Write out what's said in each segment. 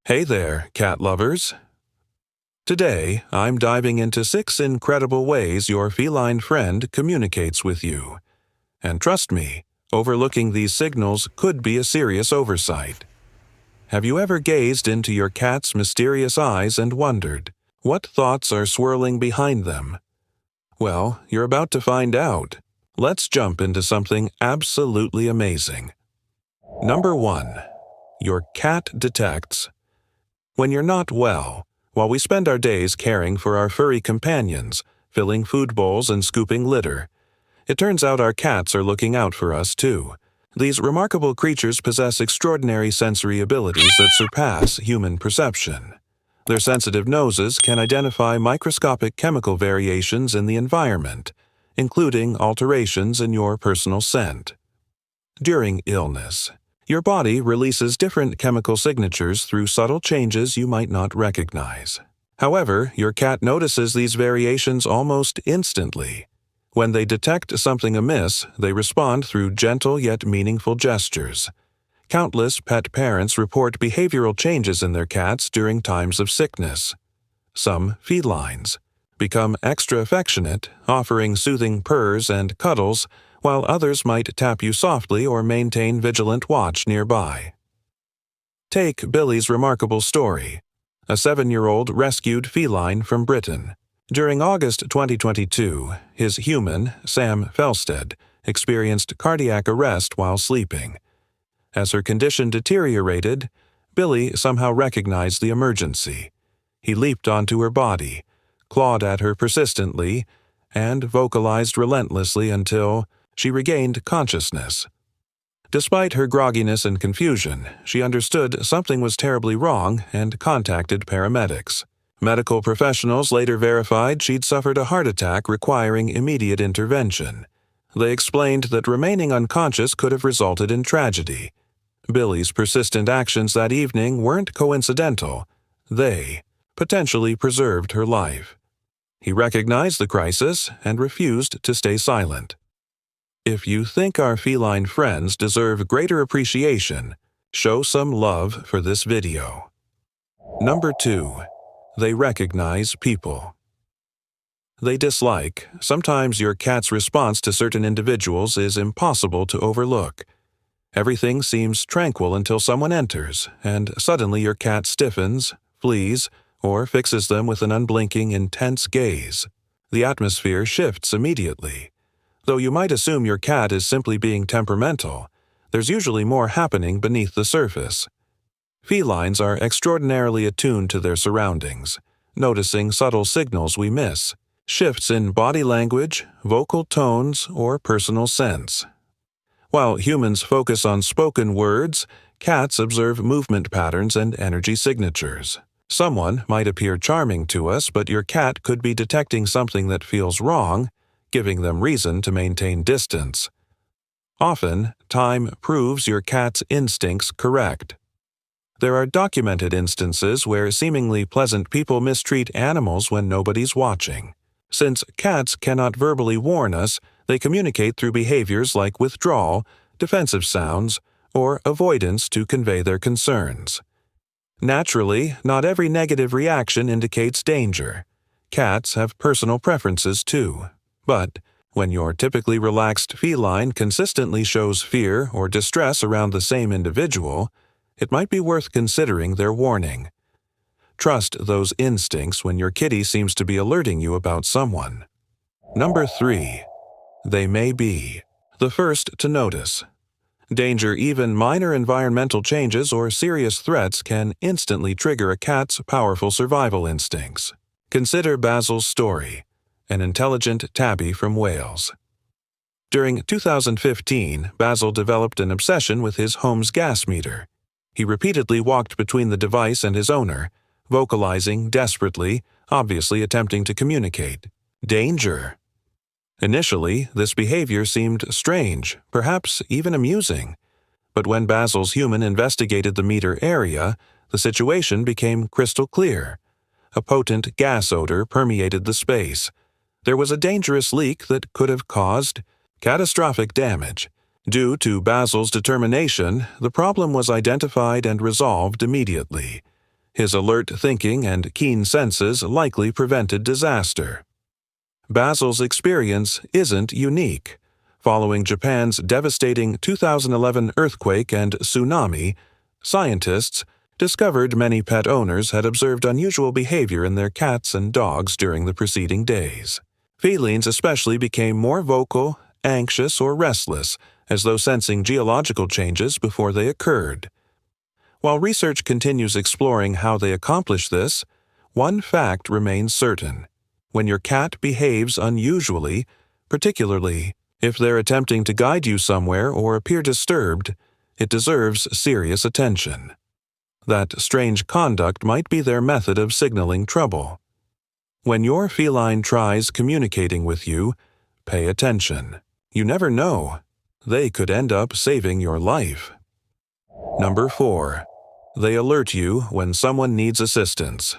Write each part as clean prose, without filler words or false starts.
Hey there, cat lovers. Today, I'm diving into 6 incredible ways your feline friend communicates with you. And trust me, overlooking these signals could be a serious oversight. Have you ever gazed into your cat's mysterious eyes and wondered, what thoughts are swirling behind them? Well, you're about to find out. Let's jump into something absolutely amazing. Number 1. Your cat detects. When you're not well, while we spend our days caring for our furry companions, filling food bowls and scooping litter, it turns out our cats are looking out for us too. These remarkable creatures possess extraordinary sensory abilities that surpass human perception. Their sensitive noses can identify microscopic chemical variations in the environment, including alterations in your personal scent. During illness, your body releases different chemical signatures through subtle changes you might not recognize. However, your cat notices these variations almost instantly. When they detect something amiss, they respond through gentle yet meaningful gestures. Countless pet parents report behavioral changes in their cats during times of sickness. Some felines become extra affectionate, offering soothing purrs and cuddles, while others might tap you softly or maintain vigilant watch nearby. Take Billy's remarkable story, a 7-year-old rescued feline from Britain. During August 2022, his human, Sam Felstead, experienced cardiac arrest while sleeping. As her condition deteriorated, Billy somehow recognized the emergency. He leaped onto her body, clawed at her persistently, and vocalized relentlessly until she regained consciousness. Despite her grogginess and confusion, she understood something was terribly wrong and contacted paramedics. Medical professionals later verified she'd suffered a heart attack requiring immediate intervention. They explained that remaining unconscious could have resulted in tragedy. Billy's persistent actions that evening weren't coincidental. They potentially preserved her life. He recognized the crisis and refused to stay silent. If you think our feline friends deserve greater appreciation, show some love for this video. Number 2. They recognize people. They dislike. Sometimes your cat's response to certain individuals is impossible to overlook. Everything seems tranquil until someone enters, and suddenly your cat stiffens, flees, or fixes them with an unblinking, intense gaze. The atmosphere shifts immediately. Though you might assume your cat is simply being temperamental, there's usually more happening beneath the surface. Felines are extraordinarily attuned to their surroundings, noticing subtle signals we miss, shifts in body language, vocal tones, or personal sense. While humans focus on spoken words, cats observe movement patterns and energy signatures. Someone might appear charming to us, but your cat could be detecting something that feels wrong, giving them reason to maintain distance. Often, time proves your cat's instincts correct. There are documented instances where seemingly pleasant people mistreat animals when nobody's watching. Since cats cannot verbally warn us, they communicate through behaviors like withdrawal, defensive sounds, or avoidance to convey their concerns. Naturally, not every negative reaction indicates danger. Cats have personal preferences too. But when your typically relaxed feline consistently shows fear or distress around the same individual, it might be worth considering their warning. Trust those instincts when your kitty seems to be alerting you about someone. Number 3. They may be the first to notice. Danger, even minor environmental changes or serious threats, can instantly trigger a cat's powerful survival instincts. Consider Basil's story, an intelligent tabby from Wales. During 2015, Basil developed an obsession with his home's gas meter. He repeatedly walked between the device and his owner, vocalizing desperately, obviously attempting to communicate. Danger! Initially, this behavior seemed strange, perhaps even amusing. But when Basil's human investigated the meter area, the situation became crystal clear. A potent gas odor permeated the space. There was a dangerous leak that could have caused catastrophic damage. Due to Basil's determination, the problem was identified and resolved immediately. His alert thinking and keen senses likely prevented disaster. Basil's experience isn't unique. Following Japan's devastating 2011 earthquake and tsunami, scientists discovered many pet owners had observed unusual behavior in their cats and dogs during the preceding days. Felines especially became more vocal, anxious, or restless, as though sensing geological changes before they occurred. While research continues exploring how they accomplish this, one fact remains certain. When your cat behaves unusually, particularly if they're attempting to guide you somewhere or appear disturbed, it deserves serious attention. That strange conduct might be their method of signaling trouble. When your feline tries communicating with you, pay attention. You never know. They could end up saving your life. Number 4. They alert you when someone needs assistance.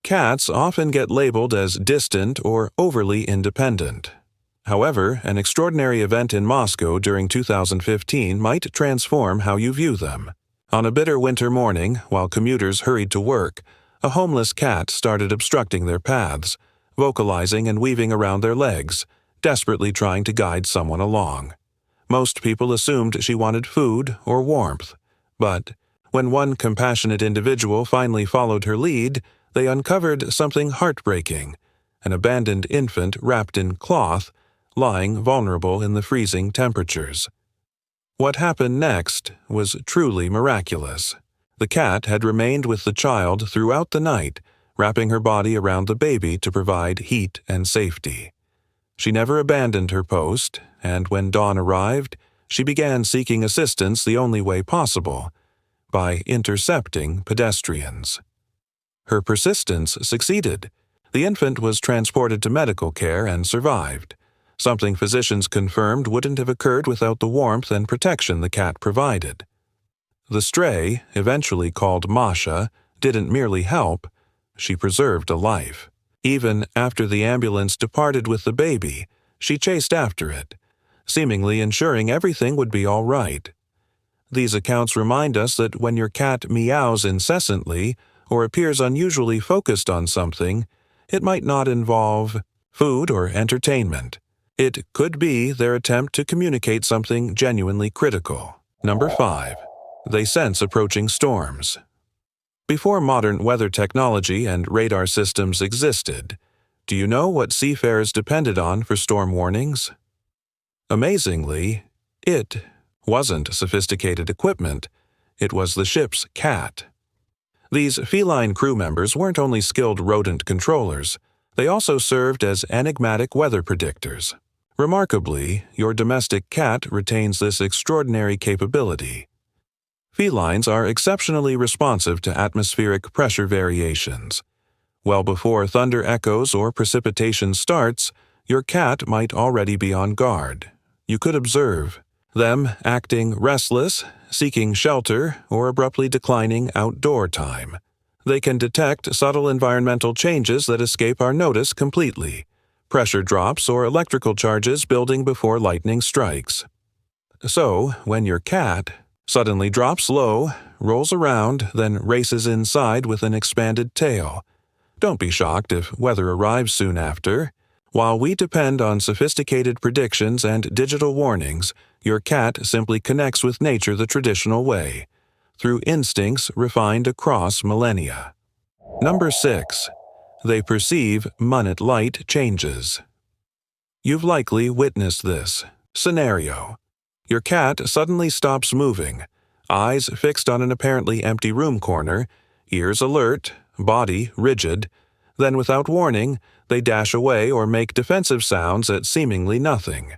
Cats often get labeled as distant or overly independent. However, an extraordinary event in Moscow during 2015 might transform how you view them. On a bitter winter morning, while commuters hurried to work, a homeless cat started obstructing their paths, vocalizing and weaving around their legs, desperately trying to guide someone along. Most people assumed she wanted food or warmth, but when one compassionate individual finally followed her lead, they uncovered something heartbreaking: an abandoned infant wrapped in cloth, lying vulnerable in the freezing temperatures. What happened next was truly miraculous. The cat had remained with the child throughout the night, wrapping her body around the baby to provide heat and safety. She never abandoned her post, and when dawn arrived, she began seeking assistance the only way possible: by intercepting pedestrians. Her persistence succeeded. The infant was transported to medical care and survived, something physicians confirmed wouldn't have occurred without the warmth and protection the cat provided. The stray, eventually called Masha, didn't merely help, she preserved a life. Even after the ambulance departed with the baby, she chased after it, seemingly ensuring everything would be all right. These accounts remind us that when your cat meows incessantly or appears unusually focused on something, it might not involve food or entertainment. It could be their attempt to communicate something genuinely critical. Number 5. They sense approaching storms. Before modern weather technology and radar systems existed, do you know what seafarers depended on for storm warnings? Amazingly, it wasn't sophisticated equipment. It was the ship's cat. These feline crew members weren't only skilled rodent controllers, they also served as enigmatic weather predictors. Remarkably, your domestic cat retains this extraordinary capability. Felines are exceptionally responsive to atmospheric pressure variations. Well before thunder echoes or precipitation starts, your cat might already be on guard. You could observe them acting restless, seeking shelter, or abruptly declining outdoor time. They can detect subtle environmental changes that escape our notice completely: pressure drops or electrical charges building before lightning strikes. So, when your cat suddenly drops low, rolls around, then races inside with an expanded tail, don't be shocked if weather arrives soon after. While we depend on sophisticated predictions and digital warnings, your cat simply connects with nature the traditional way, through instincts refined across millennia. Number 6. They perceive minute light changes. You've likely witnessed this scenario. Your cat suddenly stops moving, eyes fixed on an apparently empty room corner, ears alert, body rigid. Then, without warning, they dash away or make defensive sounds at seemingly nothing.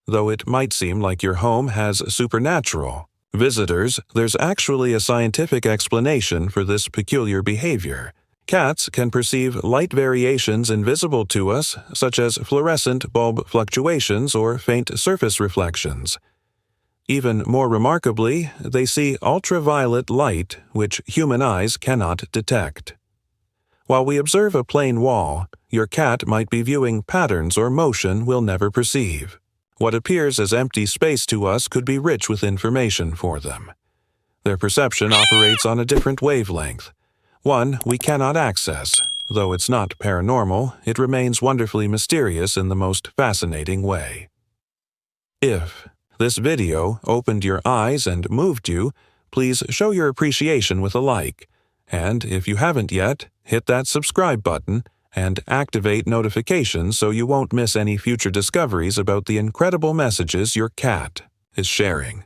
Though it might seem like your home has supernatural visitors, there's actually a scientific explanation for this peculiar behavior. Cats can perceive light variations invisible to us, such as fluorescent bulb fluctuations or faint surface reflections. Even more remarkably, they see ultraviolet light, which human eyes cannot detect. While we observe a plain wall, your cat might be viewing patterns or motion we'll never perceive. What appears as empty space to us could be rich with information for them. Their perception operates on a different wavelength, one we cannot access. Though it's not paranormal, it remains wonderfully mysterious in the most fascinating way. If this video opened your eyes and moved you, please show your appreciation with a like. And if you haven't yet, hit that subscribe button and activate notifications so you won't miss any future discoveries about the incredible messages your cat is sharing.